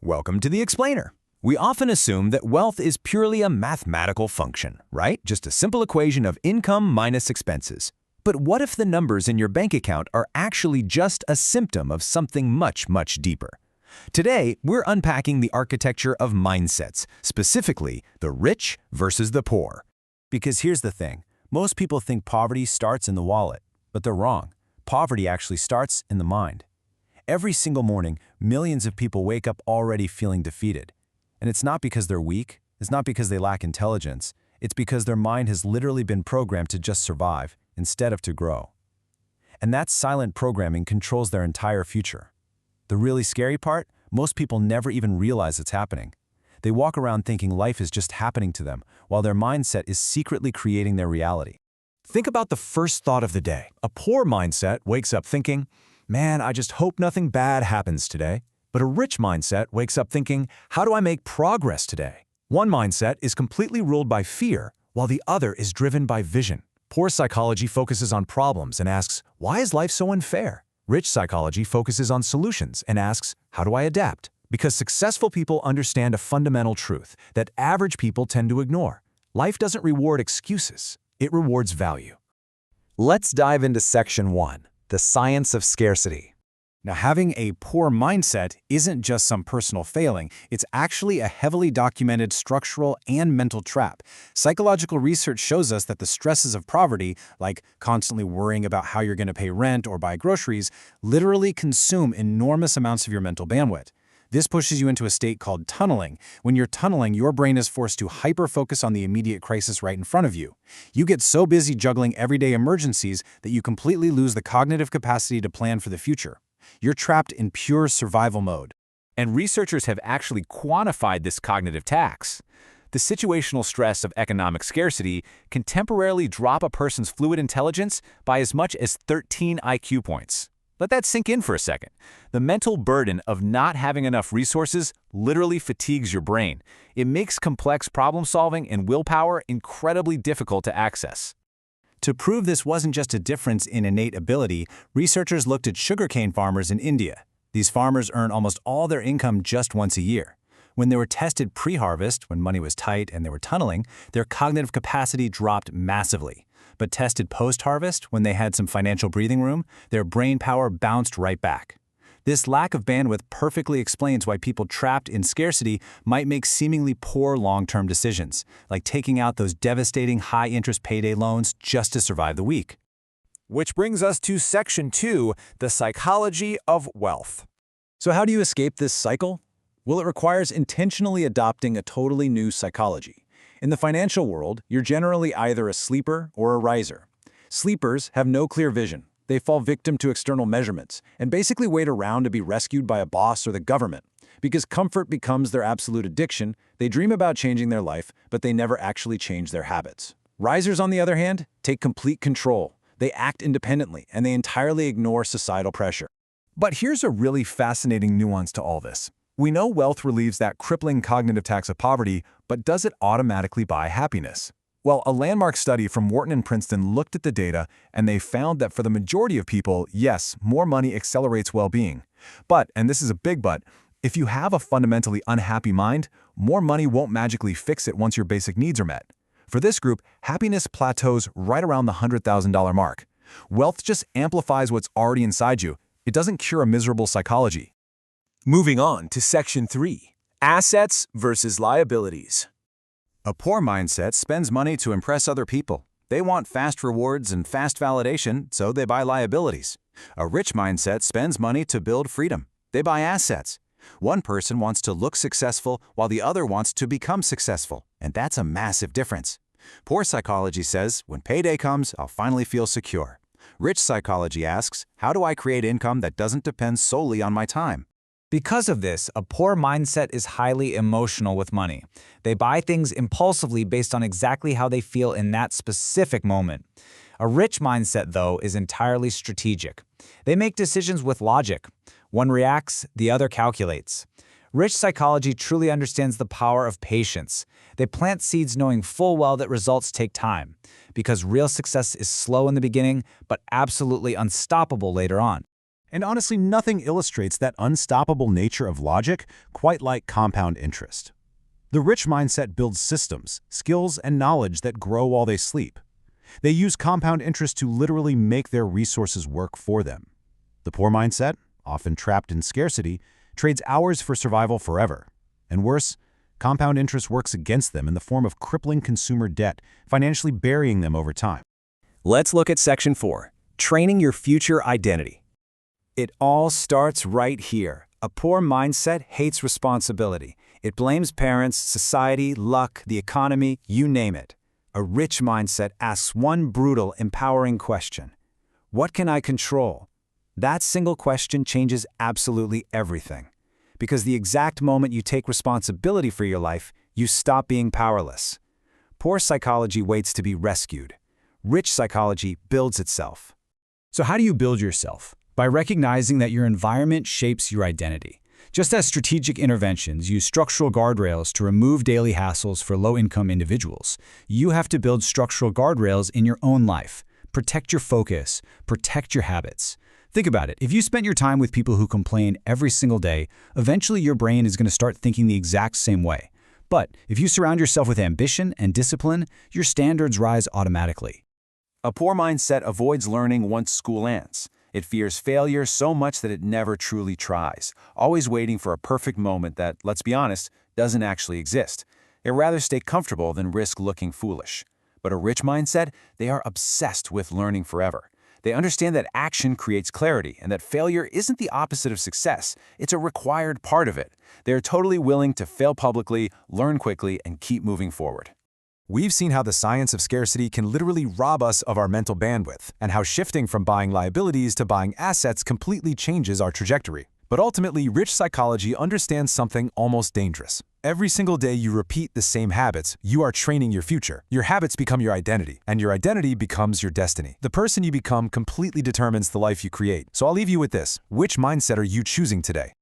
Welcome to the Explainer. We often assume that wealth is purely a mathematical function, right? Just a simple equation of income minus expenses. But what if the numbers in your bank account are actually just a symptom of something much, much deeper? Today, we're unpacking the architecture of mindsets, specifically the rich versus the poor. Because here's the thing, most people think poverty starts in the wallet, but they're wrong. Poverty actually starts in the mind. Every single morning, millions of people wake up already feeling defeated. And it's not because they're weak, it's not because they lack intelligence, it's because their mind has literally been programmed to just survive instead of to grow. And that silent programming controls their entire future. The really scary part? Most people never even realize it's happening. They walk around thinking life is just happening to them, while their mindset is secretly creating their reality. Think about the first thought of the day. A poor mindset wakes up thinking, "Man, I just hope nothing bad happens today." But a rich mindset wakes up thinking, "How do I make progress today?" One mindset is completely ruled by fear, while the other is driven by vision. Poor psychology focuses on problems and asks, "Why is life so unfair?" Rich psychology focuses on solutions and asks, "How do I adapt?" Because successful people understand a fundamental truth that average people tend to ignore. Life doesn't reward excuses, it rewards value. Let's dive into Section 1. The science of scarcity. Now, having a poor mindset isn't just some personal failing, it's actually a heavily documented structural and mental trap. Psychological research shows us that the stresses of poverty, like constantly worrying about how you're going to pay rent or buy groceries, literally consume enormous amounts of your mental bandwidth. This pushes you into a state called tunneling. When you're tunneling, your brain is forced to hyper-focus on the immediate crisis right in front of you. You get so busy juggling everyday emergencies that you completely lose the cognitive capacity to plan for the future. You're trapped in pure survival mode. And researchers have actually quantified this cognitive tax. The situational stress of economic scarcity can temporarily drop a person's fluid intelligence by as much as 13 IQ points. Let that sink in for a second. The mental burden of not having enough resources literally fatigues your brain. It makes complex problem-solving and willpower incredibly difficult to access. To prove this wasn't just a difference in innate ability, researchers looked at sugarcane farmers in India. These farmers earn almost all their income just once a year. When they were tested pre-harvest, when money was tight and they were tunneling, their cognitive capacity dropped massively. But tested post-harvest, when they had some financial breathing room, their brain power bounced right back. This lack of bandwidth perfectly explains why people trapped in scarcity might make seemingly poor long-term decisions, like taking out those devastating high-interest payday loans just to survive the week. Which brings us to Section 2, the psychology of wealth. So how do you escape this cycle? Well, it requires intentionally adopting a totally new psychology. In the financial world, you're generally either a sleeper or a riser. Sleepers have no clear vision. They fall victim to external measurements and basically wait around to be rescued by a boss or the government. Because comfort becomes their absolute addiction, they dream about changing their life, but they never actually change their habits. Risers, on the other hand, take complete control. They act independently, and they entirely ignore societal pressure. But here's a really fascinating nuance to all this. We know wealth relieves that crippling cognitive tax of poverty, but does it automatically buy happiness? Well, a landmark study from Wharton and Princeton looked at the data, and they found that for the majority of people, yes, more money accelerates well-being. But, and this is a big but, if you have a fundamentally unhappy mind, more money won't magically fix it once your basic needs are met. For this group, happiness plateaus right around the $100,000 mark. Wealth just amplifies what's already inside you. It doesn't cure a miserable psychology. Moving on to Section 3, assets versus liabilities. A poor mindset spends money to impress other people. They want fast rewards and fast validation, so they buy liabilities. A rich mindset spends money to build freedom. They buy assets. One person wants to look successful while the other wants to become successful, and that's a massive difference. Poor psychology says, when payday comes, I'll finally feel secure. Rich psychology asks, how do I create income that doesn't depend solely on my time? Because of this, a poor mindset is highly emotional with money. They buy things impulsively based on exactly how they feel in that specific moment. A rich mindset, though, is entirely strategic. They make decisions with logic. One reacts, the other calculates. Rich psychology truly understands the power of patience. They plant seeds knowing full well that results take time, because real success is slow in the beginning, but absolutely unstoppable later on. And honestly, nothing illustrates that unstoppable nature of logic quite like compound interest. The rich mindset builds systems, skills, and knowledge that grow while they sleep. They use compound interest to literally make their resources work for them. The poor mindset, often trapped in scarcity, trades hours for survival forever. And worse, compound interest works against them in the form of crippling consumer debt, financially burying them over time. Let's look at Section 4, Training Your Future Identity. It all starts right here. A poor mindset hates responsibility. It blames parents, society, luck, the economy, you name it. A rich mindset asks one brutal, empowering question. What can I control? That single question changes absolutely everything. Because the exact moment you take responsibility for your life, you stop being powerless. Poor psychology waits to be rescued. Rich psychology builds itself. So how do you build yourself? By recognizing that your environment shapes your identity. Just as strategic interventions use structural guardrails to remove daily hassles for low-income individuals, you have to build structural guardrails in your own life. Protect your focus, protect your habits. Think about it. If you spent your time with people who complain every single day, eventually your brain is going to start thinking the exact same way. But if you surround yourself with ambition and discipline, your standards rise automatically. A poor mindset avoids learning once school ends. It fears failure so much that it never truly tries, always waiting for a perfect moment that, let's be honest, doesn't actually exist. They'd rather stay comfortable than risk looking foolish. But a rich mindset, they are obsessed with learning forever. They understand that action creates clarity and that failure isn't the opposite of success. It's a required part of it. They're totally willing to fail publicly, learn quickly, and keep moving forward. We've seen how the science of scarcity can literally rob us of our mental bandwidth, and how shifting from buying liabilities to buying assets completely changes our trajectory. But ultimately, rich psychology understands something almost dangerous. Every single day you repeat the same habits, you are training your future. Your habits become your identity, and your identity becomes your destiny. The person you become completely determines the life you create. So I'll leave you with this. Which mindset are you choosing today?